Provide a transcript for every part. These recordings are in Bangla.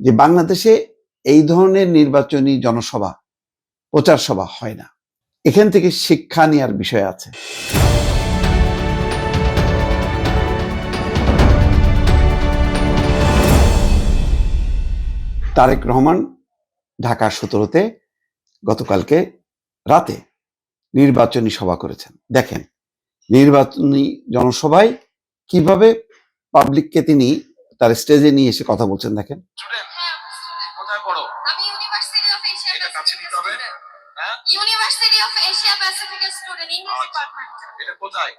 যে বাংলাদেশে এই ধরনের নির্বাচনী জনসভা প্রচার সভা হয় না। এখান থেকে শিক্ষা নেওয়ার বিষয় আছে। তারেক রহমান ঢাকা 17-তে গতকালকে রাতে নির্বাচনী সভা করেছেন। দেখেন নির্বাচনী জনসভায় কিভাবে পাবলিককে তিনি তার স্টেজে নিয়ে এসে কথা বলছেন। দেখেন, কোথায় পড়ো? আমি ইউনিভার্সিটি অফ এশিয়া প্যাসিফিক। এটা কাছে নিতে হবে। হ্যাঁ, university of Asia Pacific student English department. এটা কোথায়?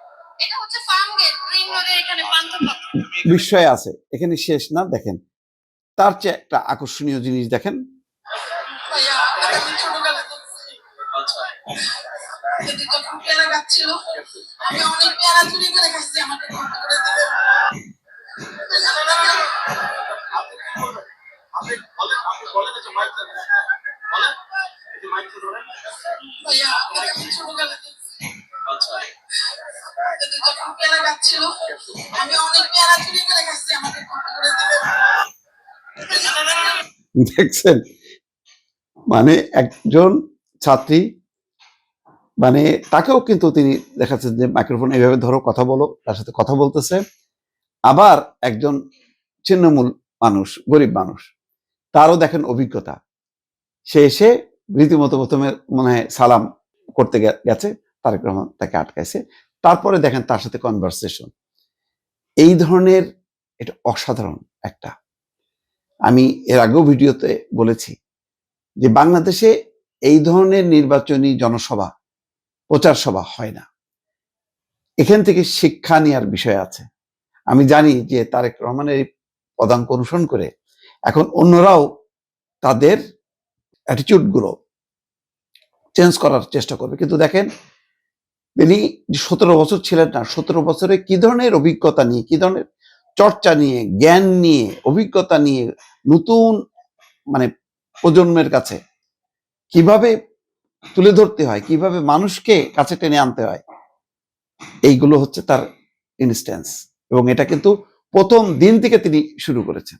এটা হচ্ছে ফার্ম গেট, গ্রিন রোডের এখানে পান্থপথ। বিষয় আছে, এখানে শেষ না। দেখেন তার চেয়ে একটা আকর্ষণীয় জিনিস দেখেন। ভাইয়া আমি ছোটবেলায় আচ্ছা এতে যখন পেয়ারা গাছ ছিল আমি অনেক পেয়ারা চুরি করে খাইছি, আমাকে কষ্ট করে দিবে। আপনি বলেন যে মাইক বলেন এই মাইক ধরেন ভাইয়া আমি ছোটবেলায় আচ্ছা এতে যখন পেয়ারা গাছ ছিল আমি অনেক পেয়ারা চুরি করে খাইছি, আমাকে কষ্ট করে দিবে। দেখছেন, মানে একজন ছাত্রী, মানে তাকেও কিন্তু তিনি দেখাচ্ছেন যে মাইক্রোফোন এইভাবে ধরো, কথা বলো, তার সাথে কথা বলতেছে। আবার একজন ছিন্নমূল মানুষ, গরিব মানুষ, তারও দেখেন অভিজ্ঞতা। সে এসে রীতিমতো প্রথমে মনে হয় সালাম করতে গেছে, তারেক রহমান তাকে আটকাইছে। তারপরে দেখেন তার সাথে কনভারসেশন। এই ধরনের, এটা অসাধারণ একটা। আমি এর আগেও ভিডিওতে বলেছি যে বাংলাদেশে এই ধরনের নির্বাচনী জনসভা প্রচার সভা হয় না। এখান থেকে শিক্ষা নেওয়ার বিষয় আছে। আমি জানি যে তারেক রহমানের এই পদাঙ্ক অনুসরণ করে এখন অন্যরাও তাদের অ্যাটিটিউড গুলো চেঞ্জ করার চেষ্টা করবে। কিন্তু দেখেন তিনি 17 বছর ছিলেন না, 17 বছরে কি ধরনের অভিজ্ঞতা নিয়ে, কি ধরনের চর্চা নিয়ে, জ্ঞান নিয়ে, অভিজ্ঞতা নিয়ে নতুন মানে প্রজন্মের কাছে কিভাবে তুলে ধরতে হয়, কিভাবে মানুষকে কাছে টেনে আনতে হয়, এইগুলো হচ্ছে তার ইনস্ট্যান্স। এবং এটা কিন্তু প্রথম দিন থেকে তিনি শুরু করেছেন।